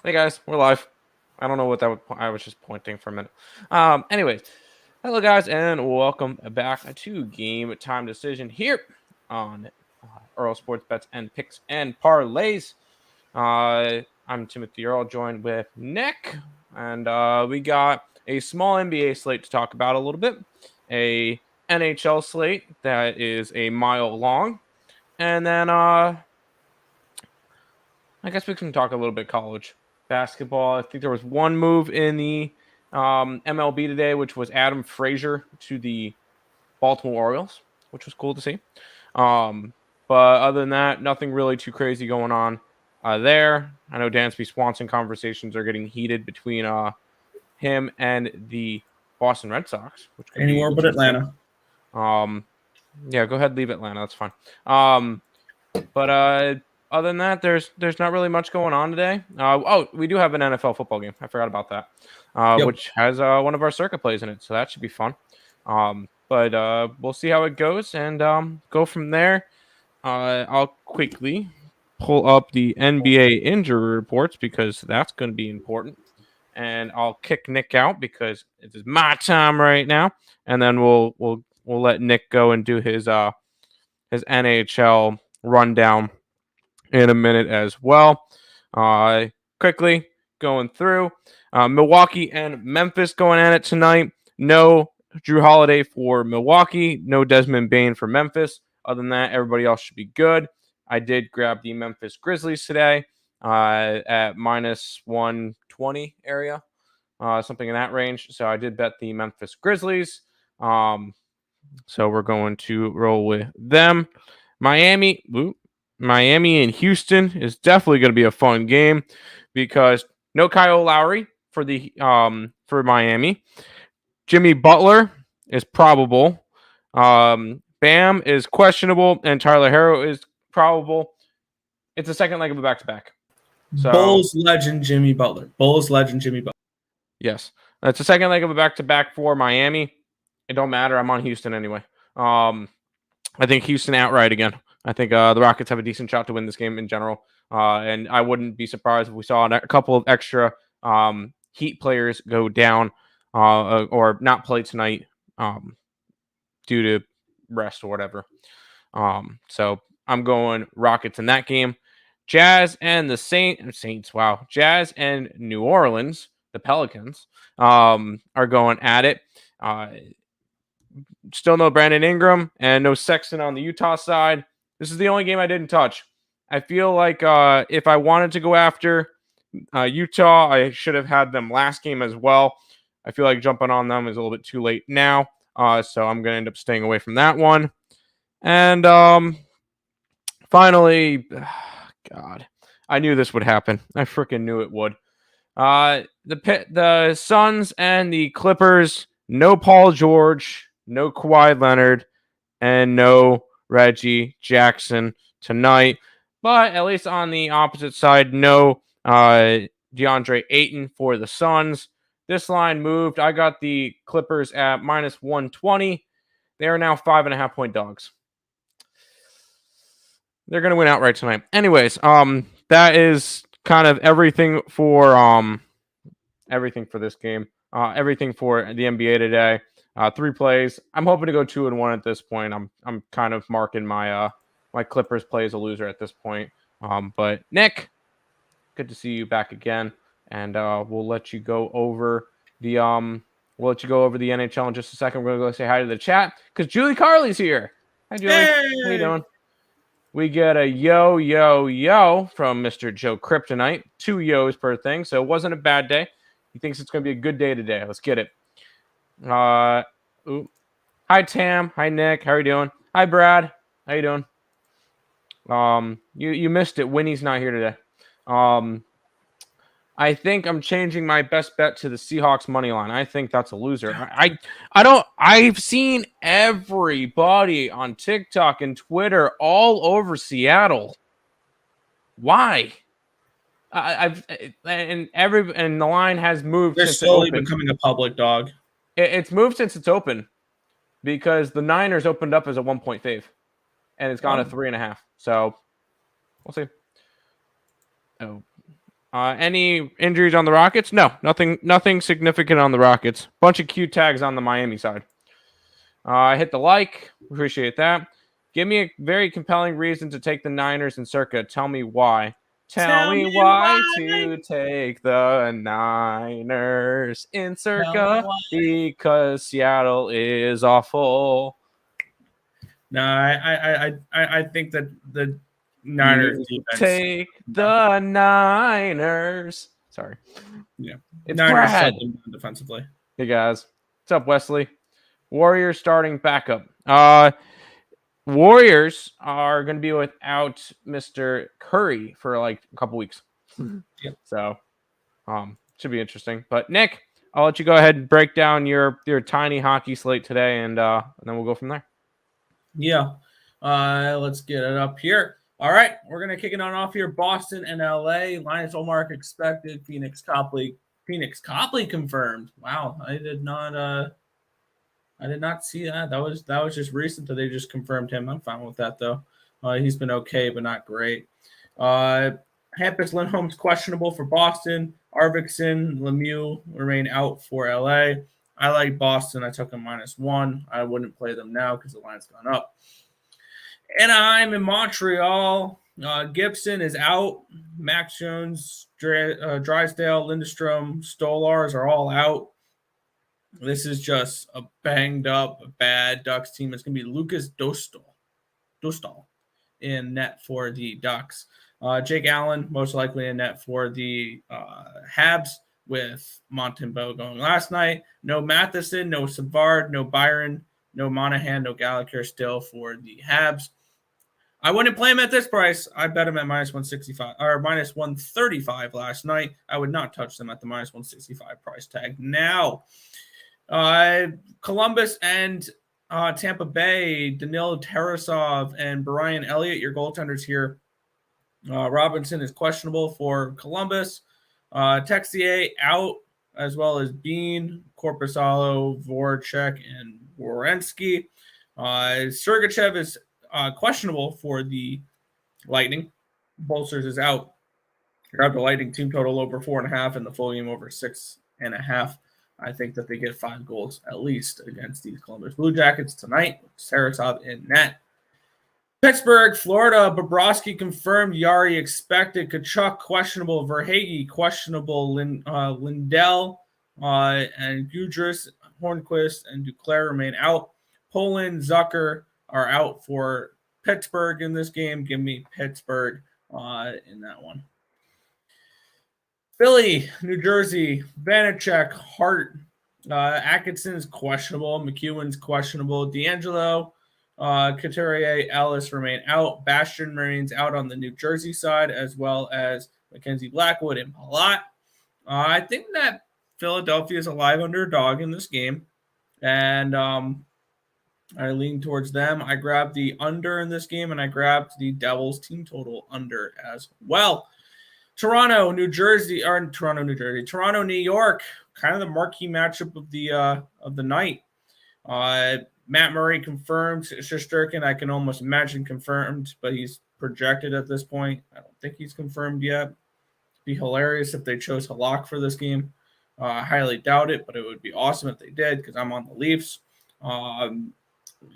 Hey guys, we're live. I don't know what that would. I was just pointing for a minute. Anyways, hello guys, and welcome back to Game Time Decision here on Earl Sports Bets and Picks and Parlays. I'm Timothy Earl, joined with Nick, and we got a small NBA slate to talk about a little bit, a NHL slate that is a mile long, and then I guess we can talk a little bit college basketball. I think there was one move in the MLB today, which was Adam Frazier to the Baltimore Orioles, which was cool to see. Um, but other than that, nothing really too crazy going on there. I know Dansby Swanson conversations are getting heated between him and the Boston Red Sox, which could be Anywhere but interesting. Atlanta. Yeah, go ahead, leave Atlanta. That's fine. But other than that, there's not really much going on today. We do have an NFL football game. I forgot about that, Yep. which has one of our circuit plays in it, so that should be fun. But we'll see how it goes and go from there. I'll quickly pull up the NBA injury reports because that's going to be important. And I'll kick Nick out because it is my time right now, and then we'll let Nick go and do his NHL rundown in a minute as well. Quickly going through Milwaukee and Memphis going at it tonight. No Drew Holiday for Milwaukee, no Desmond Bain for Memphis. Other than that, everybody else should be good. I did grab the Memphis Grizzlies today at minus 120 area, something in that range. So I did bet the Memphis Grizzlies. So we're going to roll with them. Miami and Houston is definitely going to be a fun game because no Kyle Lowry for Miami. Jimmy Butler is probable. Bam is questionable, and Tyler Hero is probable. It's the second leg of a back-to-back. So Bulls legend Jimmy Butler. yes, it's the second leg of a back-to-back for Miami. It don't matter. I'm on Houston anyway. I think Houston outright again. I think the Rockets have a decent shot to win this game in general. And I wouldn't be surprised if we saw a couple of extra Heat players go down or not play tonight due to rest or whatever. So I'm going Rockets in that game. Jazz and the Saints. Wow. Jazz and New Orleans, the Pelicans, are going at it. Still no Brandon Ingram and no Sexton on the Utah side. This is the only game I didn't touch. I feel like if I wanted to go after Utah, I should have had them last game as well. I feel like jumping on them is a little bit too late now. So I'm going to end up staying away from that one. And finally, God, I knew this would happen. I freaking knew it would. The Suns and the Clippers, no Paul George, no Kawhi Leonard, and no Reggie Jackson tonight. But at least on the opposite side, no DeAndre Ayton for the Suns. This line moved. I got the Clippers at minus 120. They are now 5.5-point dogs. They're going to win outright tonight. Anyways, that is kind of everything for this game. Everything for the NBA today. 3 plays. I'm hoping to go 2-1 at this point. I'm kind of marking my my Clippers play as a loser at this point. But Nick, good to see you back again, and we'll let you go over the NHL in just a second. We're gonna go say hi to the chat because Julie Carley's here. Hi Julie, Hey! how you doing? We get a yo from Mr. Joe Kryptonite. 2 yos per thing, so it wasn't a bad day. He thinks it's going to be a good day today. Let's get it. Hi Tam. Hi Nick. How are you doing? Hi Brad. How you doing? You missed it. Winnie's not here today. I think I'm changing my best bet to the Seahawks money line. I think that's a loser. I've seen everybody on TikTok and Twitter all over Seattle. Why? And the line has moved They're since slowly it opened. becoming a public dog. It's moved since it's open because the Niners opened up as a 1-point fave, and it's gone to 3.5. So we'll see. Oh, Any injuries on the Rockets? No, nothing significant on the Rockets. Bunch of Q tags on the Miami side. I hit the like. Appreciate that. Give me a very compelling reason to take the Niners and circa. Tell me why. Tell me why to take the Niners in circa because Seattle is awful. No, I think that the Niners defense. Take the Niners. Sorry. Yeah. It's Niners Brad. Defensively. Hey guys. What's up, Wesley? Warriors starting backup. Warriors are going to be without Mr. Curry for like a couple weeks. Yep. So, should be interesting. But Nick, I'll let you go ahead and break down your tiny hockey slate today, and then we'll go from there. Yeah. Let's get it up here. All right, we're gonna kick it on off here. Boston and LA. Linus Ullmark expected. Phoenix Copley confirmed. Wow, I did not see that. That was just recent that they just confirmed him. I'm fine with that though. He's been okay, but not great. Hampus Lindholm's questionable for Boston. Arvidsson, Lemieux remain out for LA. I like Boston. I took them -1. I wouldn't play them now because the line's gone up. Anaheim in Montreal. Gibson is out. Max Jones, Drysdale, Lindstrom, Stolars are all out. This is just a banged up, bad Ducks team. It's going to be Lucas Dostal in net for the Ducks. Jake Allen, most likely in net for the Habs with Montembeau going last night. No Matheson, no Savard, no Byron, no Monahan, no Gallagher still for the Habs. I wouldn't play him at this price. I bet him at -165 or -135 last night. I would not touch them at the -165 price tag. Now, Columbus and Tampa Bay, Danil Tarasov and Brian Elliott, your goaltenders here. Robinson is questionable for Columbus. Texier out, as well as Bean, Korpisalo, Voracek, and Werenski. Sergachev is questionable for the Lightning. Bolsters is out. Grab the Lightning team total over 4.5 and the full game over 6.5. I think that they get 5 goals at least against these Columbus Blue Jackets tonight. Sarasov in net. Pittsburgh, Florida, Bobrovsky confirmed. Yari expected. Kachuk questionable. Verhage questionable. Lindell and Gudris, Hornquist, and Duclair remain out. Poland, Zucker are out for Pittsburgh in this game. Give me Pittsburgh in that one. Philly, New Jersey, Vanacek, Hart, Atkinson's questionable. McEwen's questionable. D'Angelo, Couturier, Ellis remain out. Bastion remains out on the New Jersey side, as well as Mackenzie Blackwood and Palat. I think that Philadelphia is a live underdog in this game, and I lean towards them. I grabbed the under in this game, and I grabbed the Devils team total under as well. Toronto, New York, kind of the marquee matchup of the night. Matt Murray confirmed. Shesterkin, I can almost imagine confirmed, but he's projected at this point. I don't think he's confirmed yet. It'd be hilarious if they chose Halak for this game. I highly doubt it, but it would be awesome if they did because I'm on the Leafs.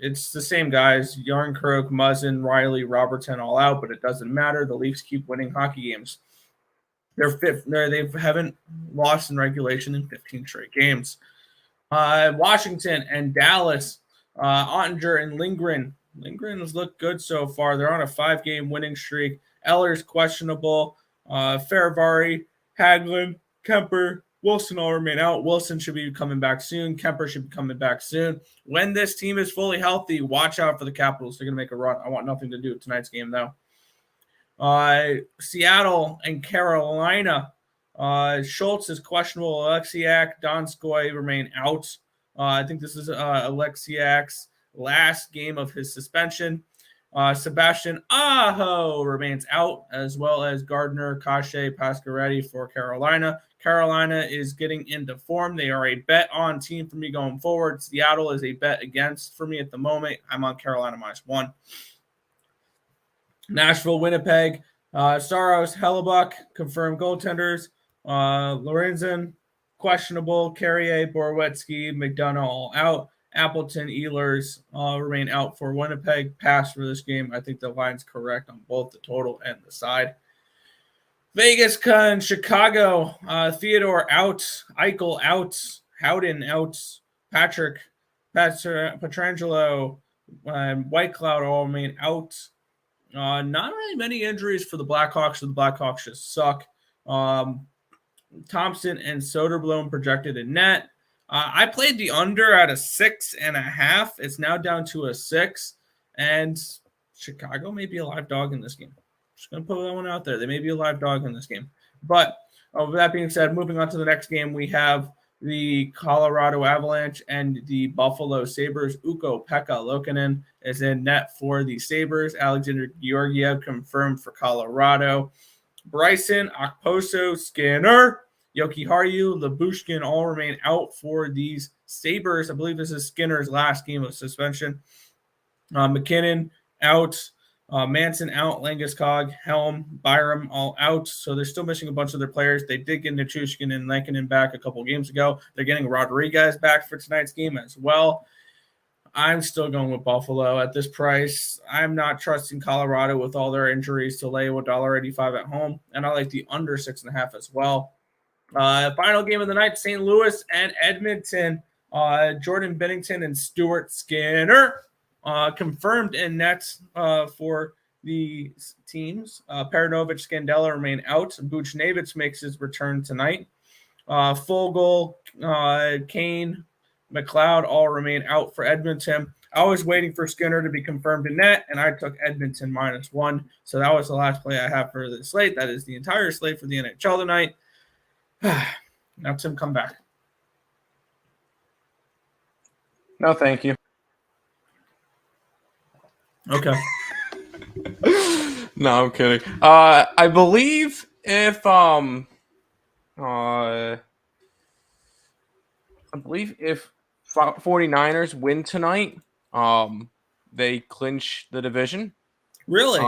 It's the same guys, Yarncroke, Muzzin, Riley, Robertson all out, but it doesn't matter. The Leafs keep winning hockey games. They haven't lost in regulation in 15 straight games. Washington and Dallas, Ottinger and Lindgren. Lindgren has looked good so far. They're on a 5-game winning streak. Eller's questionable. Faravari, Hagelin, Kemper, Wilson all remain out. Wilson should be coming back soon. Kemper should be coming back soon. When this team is fully healthy, watch out for the Capitals. They're going to make a run. I want nothing to do with tonight's game, though. Seattle and Carolina. Schultz is questionable. Alexiak, Donskoy remain out. I think this is Alexiak's last game of his suspension. Sebastian Aho remains out, as well as Gardner, Kashe, Pasquaretti for Carolina. Carolina is getting into form. They are a bet-on team for me going forward. Seattle is a bet against for me at the moment. I'm on Carolina -1. Nashville, Winnipeg. Saros, Hellebuck, confirmed goaltenders. Lorenzen, questionable. Carrier, Borowiecki, McDonough all out. Appleton, Ehlers remain out for Winnipeg. Pass for this game. I think the line's correct on both the total and the side. Vegas and Chicago. Theodore out. Eichel out. Howden out. Petrangelo, White Cloud all remain out. Not really many injuries for the Blackhawks, so the Blackhawks just suck. Thompson and Soderblom projected in net. I played the under at a 6.5. It's now down to a 6, and Chicago may be a live dog in this game. Just going to put that one out there. They may be a live dog in this game. But with that being said, moving on to the next game, we have the Colorado Avalanche and the Buffalo Sabres. Ukko-Pekka Luukkonen is in net for the Sabres. Alexander Georgiev confirmed for Colorado. Bryson, Okposo, Skinner, Jokiharju, Lyubushkin all remain out for these Sabres. I believe this is Skinner's last game of suspension. McKinnon out. Manson out, Landeskog, Helm, Byram all out. So they're still missing a bunch of their players. They did get Nichushkin and Lankinen back a couple games ago. They're getting Rodriguez back for tonight's game as well. I'm still going with Buffalo at this price. I'm not trusting Colorado with all their injuries to lay $1.85 at home. And I like the under 6.5 as well. Final game of the night, St. Louis and Edmonton. Jordan Binnington and Stuart Skinner. Confirmed in nets for the teams. Paranovich, Scandella remain out. Buchnevich makes his return tonight. Fogle, Kane, McLeod all remain out for Edmonton. I was waiting for Skinner to be confirmed in net, and I took Edmonton -1. So that was the last play I have for the slate. That is the entire slate for the NHL tonight. Now, Tim, come back. No, thank you. Okay. No, I'm kidding. I believe if 49ers win tonight, they clinch the division. Really?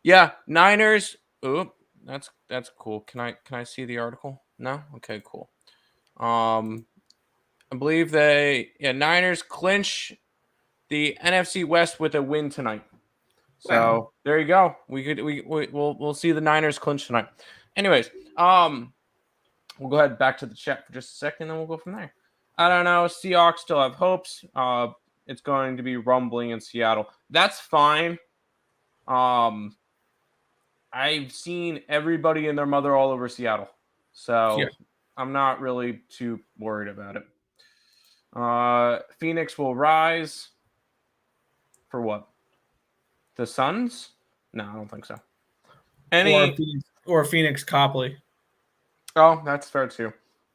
Yeah, Niners. Oh, that's cool. Can I see the article? No? Okay, cool. I believe Niners clinch the NFC West with a win tonight. So Wow. There you go. We'll see the Niners clinch tonight. Anyways, we'll go ahead back to the chat for just a second, then we'll go from there. I don't know. Seahawks still have hopes. It's going to be rumbling in Seattle. That's fine. I've seen everybody and their mother all over Seattle, so yeah. I'm not really too worried about it. Phoenix will rise. For what? The Suns? No, I don't think so. Or Phoenix Copley. Oh, that's fair too.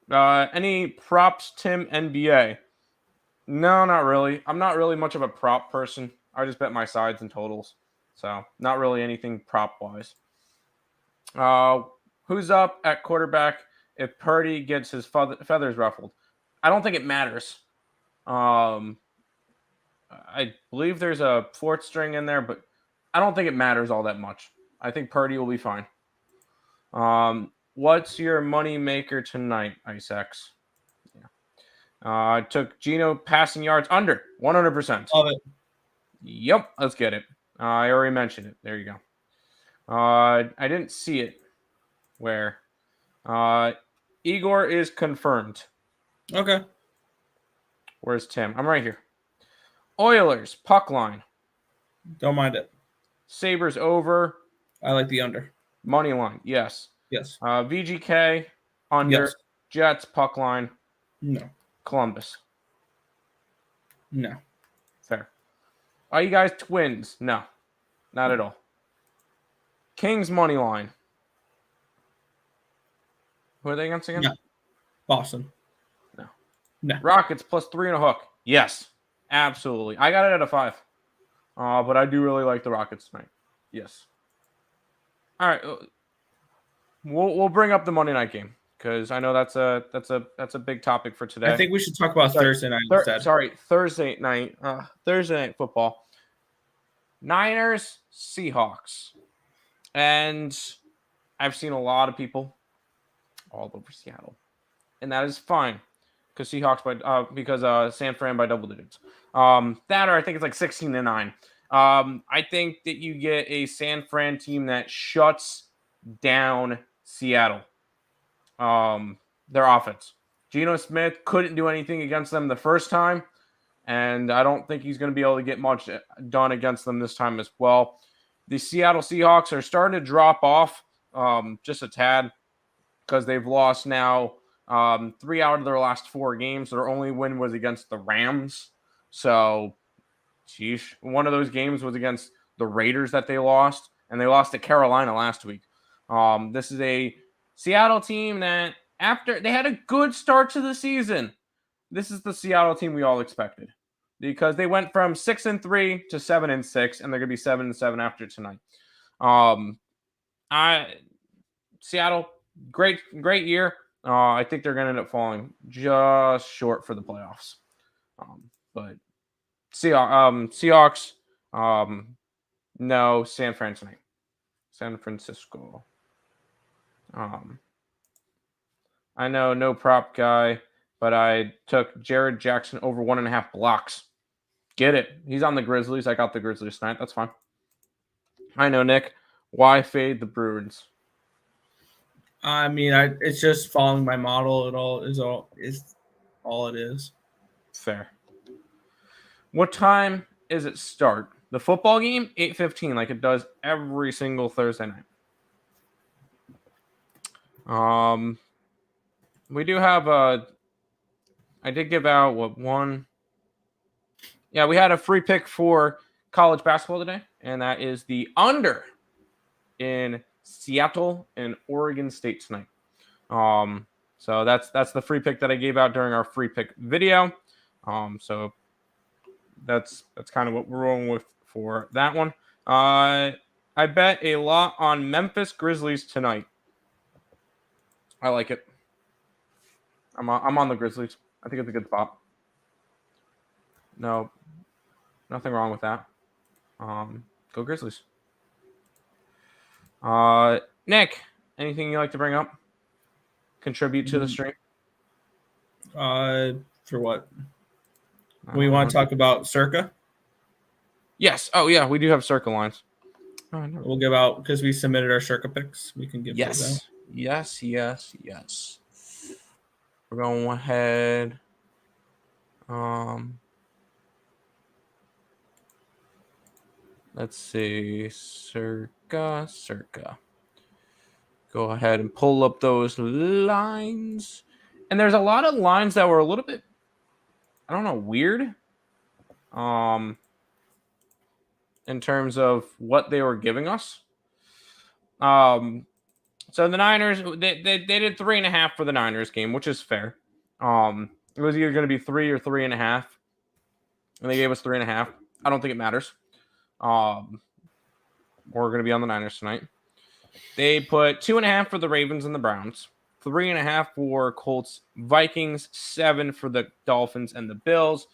Any props, Tim, NBA? No, not really. I'm not really much of a prop person. I just bet my sides and totals. So not really anything prop-wise. Who's up at quarterback if Purdy gets his feathers ruffled? I don't think it matters. I believe there's a fourth string in there, but I don't think it matters all that much. I think Purdy will be fine. What's your money maker tonight, IceX? Yeah. I took Geno passing yards under 100%. Love it. Yep, let's get it. I already mentioned it. There you go. I didn't see it. Where? Igor is confirmed. Okay. Where's Tim? I'm right here. Oilers, puck line. Don't mind it. Sabres over. I like the under. Money line, yes. Yes. VGK, under. Yes. Jets, puck line. No. Columbus. No. Fair. Are you guys Twins? No. Not at all. Kings, money line. Who are they against again? No. Boston. No. No. Rockets, +3 and a hook. Yes. Absolutely. I got it at a 5. But I do really like the Rockets tonight. Yes. All right. We'll bring up the Monday night game because I know that's a big topic for today. I think we should talk about Thursday night instead. Thursday night. Thursday night football. Niners, Seahawks. And I've seen a lot of people all over Seattle, and that is fine because San Fran by double digits. That, or I think it's like 16-9. I think that you get a San Fran team that shuts down Seattle. Their offense. Geno Smith couldn't do anything against them the first time, and I don't think he's going to be able to get much done against them this time as well. The Seattle Seahawks are starting to drop off just a tad because they've lost now 3 out of their last 4 games. Their only win was against the Rams. So, sheesh. One of those games was against the Raiders that they lost, and they lost to Carolina last week. This is a Seattle team that after they had a good start to the season, this is the Seattle team we all expected because they went from 6-3 to 7-6, and they're going to be 7-7 after tonight. Seattle, great year. I think they're going to end up falling just short for the playoffs. But Seahawks, no, San Fran tonight. San Francisco. I know, no prop guy, but I took Jared Jackson over 1.5 blocks. Get it. He's on the Grizzlies. I got the Grizzlies tonight. That's fine. I know, Nick. Why fade the Bruins? I mean, it's just following my model. It all is all it is. Fair. What time is it start? The football game, 8:15, like it does every single Thursday night. We do have I did give out one. Yeah, we had a free pick for college basketball today, and that is the under in Seattle and Oregon State tonight. So that's the free pick that I gave out during our free pick video. So that's kind of what we're rolling with for that one. I bet a lot on Memphis Grizzlies tonight. I like it. I'm on the Grizzlies. I think it's a good spot. No, nothing wrong with that. Go Grizzlies. Nick, anything you like to bring up? Contribute to the stream? For what? We want to talk about Circa? Yes. Oh, yeah. We do have Circa lines. We'll give out, because we submitted our Circa picks. We can give those out. Yes. We're going ahead. Let's see. Circa. Go ahead and pull up those lines. And there's a lot of lines that were a little bit, I don't know, weird. In terms of what they were giving us. So the Niners, they did 3.5 for the Niners game, which is fair. It was either going to be 3 or 3.5. And they gave us 3.5. I don't think it matters. We're going to be on the Niners tonight. They put 2.5 for the Ravens and the Browns, 3.5 for Colts, Vikings, 7 for the Dolphins and the Bills.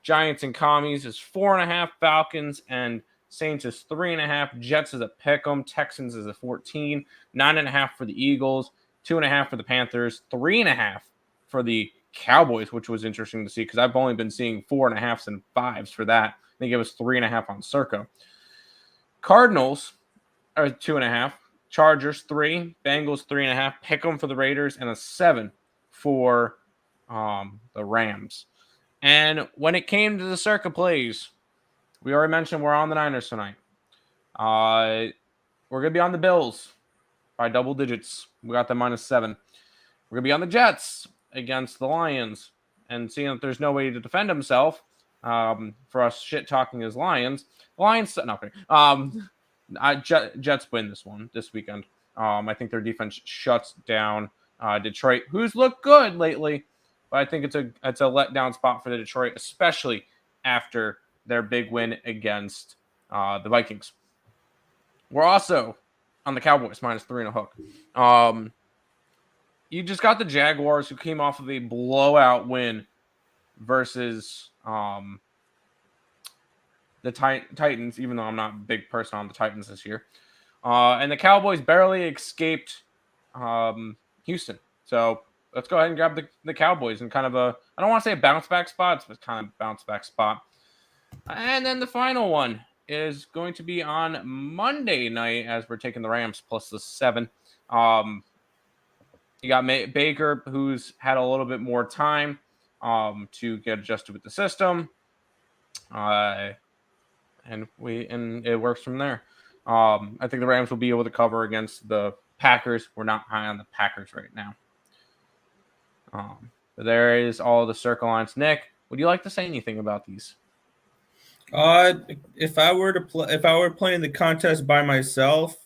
Giants and Commies is 4.5, Falcons and Saints is 3.5, Jets is a pick'em, Texans is a 14, 9.5 for the Eagles, 2.5 for the Panthers, 3.5 for the Cowboys, which was interesting to see because I've only been seeing 4.5s and 5s for that. They gave us 3.5 on Circa. Cardinals are 2.5, Chargers 3, Bengals 3.5, pick'em for the Raiders, and a 7 for the Rams. And when it came to the Circa plays, we already mentioned we're on the Niners tonight. We're going to be on the Bills by double digits. We got the -7. We're going to be on the Jets against the Lions. And seeing that there's no way to defend himself for us shit-talking as Lions. Lions, no, okay. Jets win this weekend. I think their defense shuts down Detroit, who's looked good lately. But I think it's a letdown spot for the Detroit, especially after their big win against the Vikings. We're also on the Cowboys -3 and a hook. You just got the Jaguars, who came off of a blowout win versus the Titans, even though I'm not a big person on the Titans this year. And the Cowboys barely escaped Houston. So let's go ahead and grab the Cowboys and kind of I don't want to say a bounce back spot, but kind of bounce back spot. And then the final one is going to be on Monday night as we're taking the Rams plus the 7. You got Baker, who's had a little bit more time to get adjusted with the system. And it works from there. I think the Rams will be able to cover against the Packers. We're not high on the Packers right now. But there is all the circle lines. Nick, would you like to say anything about these? If I were playing the contest by myself,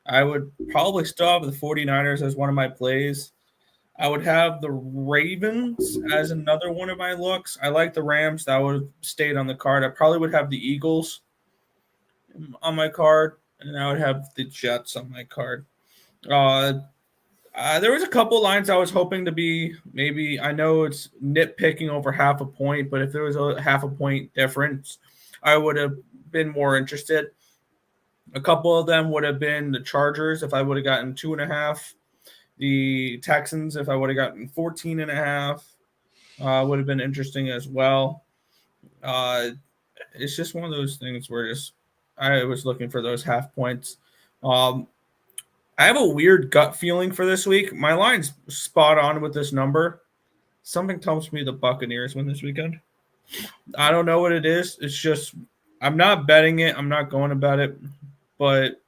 I would probably still have the 49ers as one of my plays. I would have the Ravens as another one of my looks. I like the Rams. That would have stayed on the card. I probably would have the Eagles on my card, and I would have the Jets on my card. There was a couple lines I was hoping to be maybe. I know it's nitpicking over half a point, but if there was a half a point difference, I would have been more interested. A couple of them would have been the Chargers if I would have gotten 2.5. The Texans, if I would have gotten 14.5, would have been interesting as well. It's just one of those things where I was looking for those half points. I have a weird gut feeling for this week. My line's spot on with this number. Something tells me the Buccaneers win this weekend. I don't know what it is. It's just I'm not betting it. I'm not going to bet it. But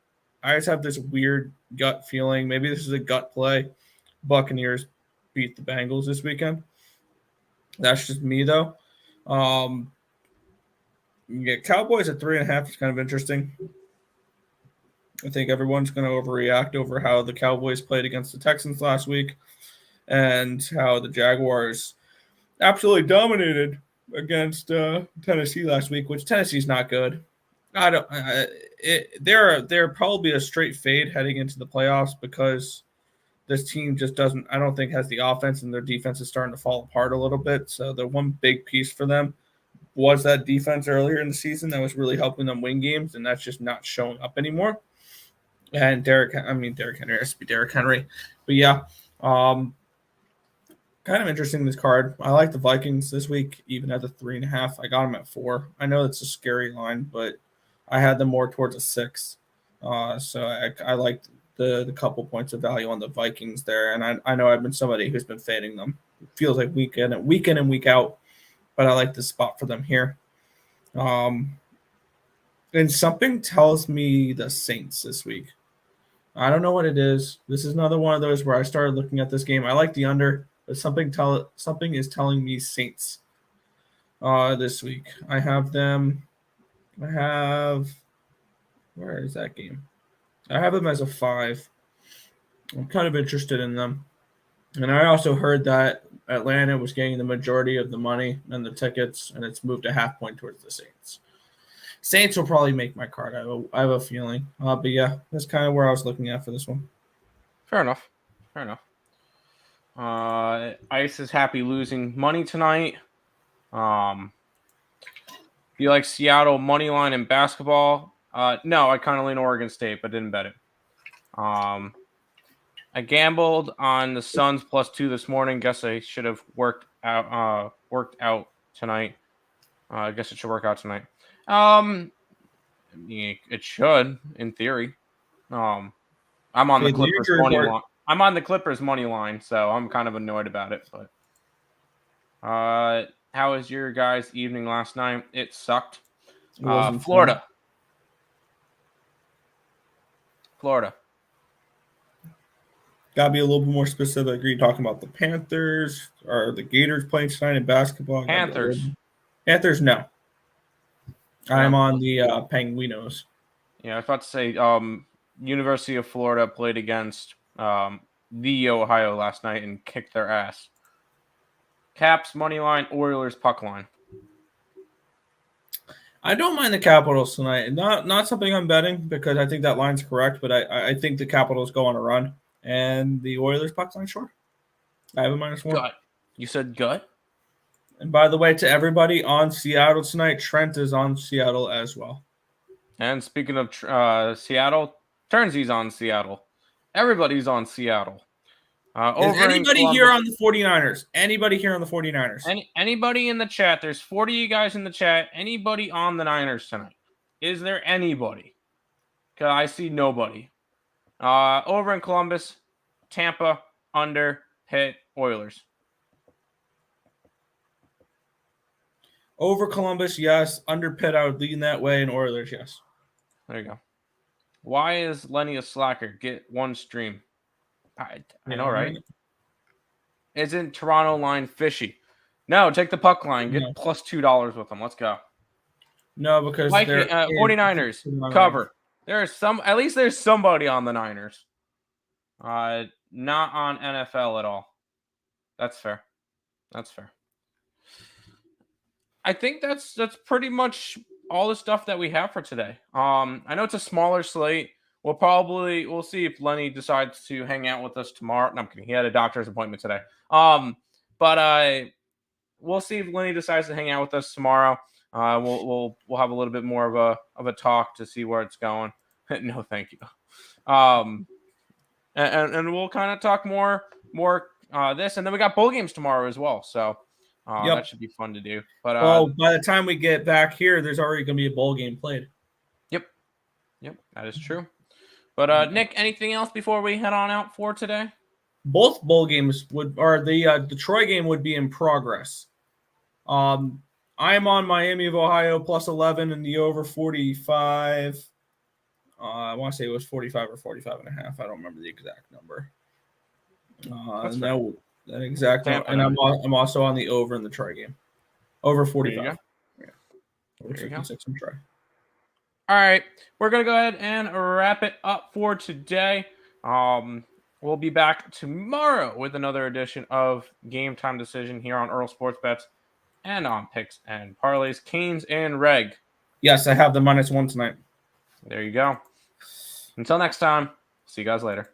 I just have this weird gut feeling. Maybe this is a gut play. Buccaneers beat the Bengals this weekend. That's just me, though. Cowboys at 3.5 is kind of interesting. I think everyone's going to overreact over how the Cowboys played against the Texans last week and how the Jaguars absolutely dominated against Tennessee last week, which Tennessee's not good. They're probably a straight fade heading into the playoffs because this team just doesn't, I don't think, has the offense, and their defense is starting to fall apart a little bit. So the one big piece for them was that defense earlier in the season that was really helping them win games, and that's just not showing up anymore. And Derrick Henry has to be Derrick Henry. But yeah, kind of interesting this card. I like the Vikings this week, even at the 3.5. I got them at 4. I know it's a scary line, but I had them more towards a 6. So I liked the couple points of value on the Vikings there. And I know I've been somebody who's been fading them. It feels like week in and week out, but I like the spot for them here. And something tells me the Saints this week. I don't know what it is. This is another one of those where I started looking at this game. I like the under, but something is telling me Saints this week. Where is that game? I have them as a 5. I'm kind of interested in them. And I also heard that Atlanta was getting the majority of the money and the tickets, and it's moved a half point towards the Saints. Saints will probably make my card. I have a feeling. But yeah, that's kind of where I was looking at for this one. Fair enough. Ice is happy losing money tonight. Do you like Seattle money line in basketball? No, I kind of lean Oregon State, but didn't bet it. I gambled on the Suns +2 this morning. Guess I should have worked out tonight. I guess it should work out tonight. It should, in theory. I'm on the Clippers money line. I'm on the Clippers money line, so I'm kind of annoyed about it. But how was your guys' evening last night? It sucked. Florida. Gotta be a little bit more specific. Are you talking about the Panthers or the Gators playing tonight in basketball? Panthers, no. I'm on the Penguinos. Yeah, I was about to say University of Florida played against the Ohio last night and kicked their ass. Caps money line, Oilers puck line. I don't mind the Capitals tonight. Not something I'm betting because I think that line's correct, but I think the Capitals go on a run and the Oilers puck line, sure. I have a -1. Gut. You said gut? And by the way, to everybody on Seattle tonight, Trent is on Seattle as well. And speaking of Seattle, Turnsy's on Seattle. Everybody's on Seattle. Is anybody here on the 49ers? Anybody here on the 49ers? Anybody in the chat? There's 40 of you guys in the chat. Anybody on the Niners tonight? Is there anybody? Because I see nobody. Over in Columbus, Tampa, under, Pitt, Oilers. Over Columbus, yes. Under Pitt, I would lean that way. And Oilers, yes. There you go. Why is Lenny a slacker? Get one stream. I know, right? Isn't Toronto line fishy? No, take the puck line. Get plus $2 with them. Let's go. No, because they're 49ers cover. At least there's somebody on the Niners. Not on NFL at all. That's fair. I think that's pretty much all the stuff that we have for today. I know it's a smaller slate. We'll see if Lenny decides to hang out with us tomorrow. No, I'm kidding. He had a doctor's appointment today. But we'll see if Lenny decides to hang out with us tomorrow. We'll have a little bit more of a talk to see where it's going. No, thank you. And we'll kind of talk more this, and then we got bowl games tomorrow as well. So that should be fun to do. But by the time we get back here, there's already going to be a bowl game played. Yep, that is true. But Nick, anything else before we head on out for today? Both bowl games the Detroit game would be in progress. I am on Miami of Ohio plus 11 and the over 45. I want to say it was 45 or 45 and a half. I don't remember the exact number. That exact number. And I'm also on the over in the Troy game. Over 45. Yeah. Over 56 in Troy. All right, we're going to go ahead and wrap it up for today. We'll be back tomorrow with another edition of Game Time Decision here on Earl Sports Bets and on Picks and Parlays. Canes and Reg. Yes, I have the -1 tonight. There you go. Until next time, see you guys later.